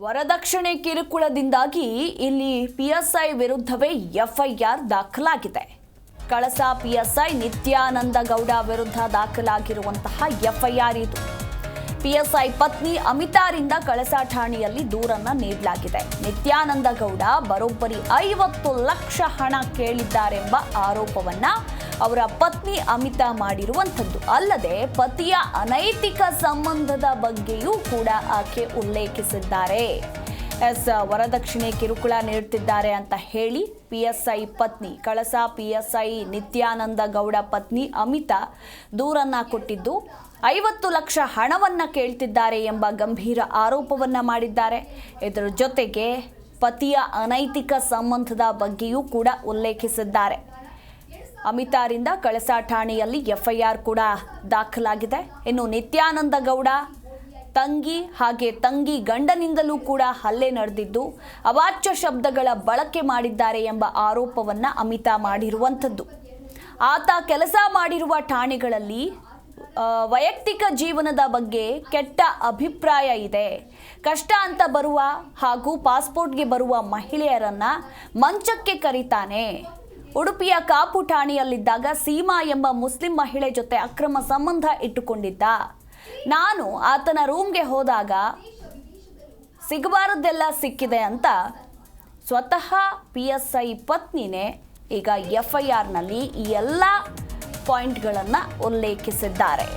ವರದಕ್ಷಿಣೆ ಕಿರುಕುಳದಿಂದಾಗಿ ಇಲ್ಲಿ ಪಿಎಸ್ಐ ವಿರುದ್ಧವೇ ಎಫ್ಐಆರ್ ದಾಖಲಾಗಿದೆ. ಕಳಸಾ ಪಿಎಸ್ಐ ನಿತ್ಯಾನಂದ ಗೌಡ ವಿರುದ್ಧ ದಾಖಲಾಗಿರುವಂತಹ ಎಫ್ಐಆರ್ ಇದು. ಪಿಎಸ್ಐ ಪತ್ನಿ ಅಮಿತಾರಿಂದ ಕಳಸಾ ಠಾಣೆಯಲ್ಲಿ ದೂರನ್ನ ನೀಡಲಾಗಿದೆ. ನಿತ್ಯಾನಂದ ಗೌಡ ಬರೋಬ್ಬರಿ 50 ಲಕ್ಷ ಹಣ ಕೇಳಿದ್ದಾರೆಂಬ ಆರೋಪವನ್ನ ಅವರ ಪತ್ನಿ ಅಮಿತಾ ಮಾಡಿರುವಂಥದ್ದು. ಅಲ್ಲದೆ ಪತಿಯ ಅನೈತಿಕ ಸಂಬಂಧದ ಬಗ್ಗೆಯೂ ಕೂಡ ಆಕೆ ಉಲ್ಲೇಖಿಸಿದ್ದಾರೆ. ವರದಕ್ಷಿಣೆ ಕಿರುಕುಳ ನೀಡುತ್ತಿದ್ದಾರೆ ಅಂತ ಹೇಳಿ ಪಿಎಸ್ಐ ಪತ್ನಿ, ಕಳಸಾ ಪಿಎಸ್ಐ ನಿತ್ಯಾನಂದ ಗೌಡ ಪತ್ನಿ ಅಮಿತಾ ದೂರನ್ನ ಕೊಟ್ಟಿದ್ದು 50 ಲಕ್ಷ ಹಣವನ್ನ ಕೇಳ್ತಿದ್ದಾರೆ ಎಂಬ ಗಂಭೀರ ಆರೋಪವನ್ನ ಮಾಡಿದ್ದಾರೆ. ಇದರ ಜೊತೆಗೆ ಪತಿಯ ಅನೈತಿಕ ಸಂಬಂಧದ ಬಗ್ಗೆಯೂ ಕೂಡ ಉಲ್ಲೇಖಿಸಿದ್ದಾರೆ. ಅಮಿತಾರಿಂದ ಕಳಸಾ ಠಾಣೆಯಲ್ಲಿ ಎಫ್ಐಆರ್ ಕೂಡ ದಾಖಲಾಗಿದೆ. ಇನ್ನು ನಿತ್ಯಾನಂದ ಗೌಡ ತಂಗಿ ಹಾಗೆ ತಂಗಿ ಗಂಡನಿಂದಲೂ ಕೂಡ ಹಲ್ಲೆ ನಡೆದಿದ್ದು ಅವಾಚ್ಯ ಶಬ್ದಗಳ ಬಳಕೆ ಮಾಡಿದ್ದಾರೆ ಎಂಬ ಆರೋಪವನ್ನ ಅಮಿತಾ ಮಾಡಿರುವಂಥದ್ದು. ಆತ ಕೆಲಸ ಮಾಡಿರುವ ಠಾಣೆಗಳಲ್ಲಿ ವೈಯಕ್ತಿಕ ಜೀವನದ ಬಗ್ಗೆ ಕೆಟ್ಟ ಅಭಿಪ್ರಾಯ ಇದೆ. ಕಷ್ಟ ಅಂತ ಬರುವ ಹಾಗೂ ಪಾಸ್ಪೋರ್ಟ್ಗೆ ಬರುವ ಮಹಿಳೆಯರನ್ನ ಮಂಚಕ್ಕೆ ಕರೀತಾನೆ. ಉಡುಪಿಯ ಕಾಪು ಠಾಣೆಯಲ್ಲಿದ್ದಾಗ ಸೀಮಾ ಎಂಬ ಮುಸ್ಲಿಂ ಮಹಿಳೆ ಜೊತೆ ಅಕ್ರಮ ಸಂಬಂಧ ಇಟ್ಟುಕೊಂಡಿದ್ದ. ನಾನು ಆತನ ರೂಮ್ಗೆ ಹೋದಾಗ ಸಿಗಬಾರದೆಲ್ಲ ಸಿಕ್ಕಿದೆ ಅಂತ ಸ್ವತಃ ಪಿಎಸ್ಐ ಪತ್ನಿನೇ ಈಗ ಎಫ್ಐಆರ್ನಲ್ಲಿ ಈ ಎಲ್ಲ ಪಾಯಿಂಟ್ಗಳನ್ನು ಉಲ್ಲೇಖಿಸಿದ್ದಾರೆ.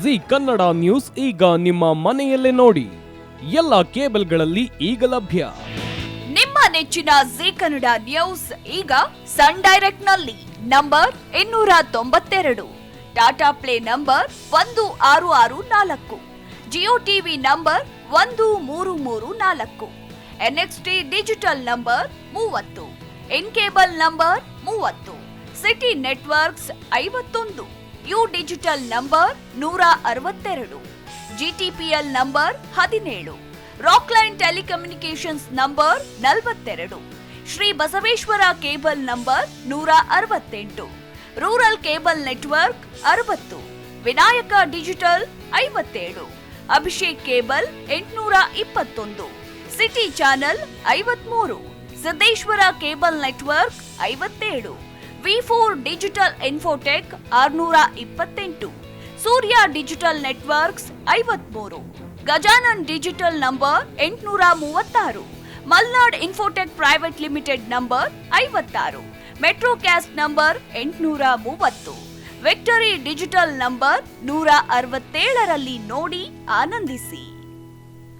ಜಿ ಕನ್ನಡ ನ್ಯೂಸ್ ಈಗ ನಿಮ್ಮ ಮನೆಯಲ್ಲೇ ನೋಡಿ. ಎಲ್ಲ ಕೇಬಲ್ಗಳಲ್ಲಿ ಈಗ ಲಭ್ಯ. ನಿಮ್ಮ ನೆಚ್ಚಿನ ಜಿ ಕನ್ನಡ ನ್ಯೂಸ್ ಈಗ ಸನ್ ಡೈರೆಕ್ಟ್ ನಲ್ಲಿ number 292, Tata play number 1664, Jio TV number 1334, NXT digital number 30, in cable number 30, city networks 51, U digital number 162, GTPL number 17, Rockline telecommunications number 42, Shri Basaveshwara cable number 168, rural cable network 60, Vinayaka digital 57, Abhishek cable 821, city channel 53, Siddeshwara cable network 57, V4 digital Infotech 628, Surya digital networks 53, Gajanan digital number 836, Malnad Infotech Private Limited number 56, Metrocast number 830, Victory Digital number 167ರಲ್ಲಿ ನೋಡಿ ಆನಂದಿಸಿ.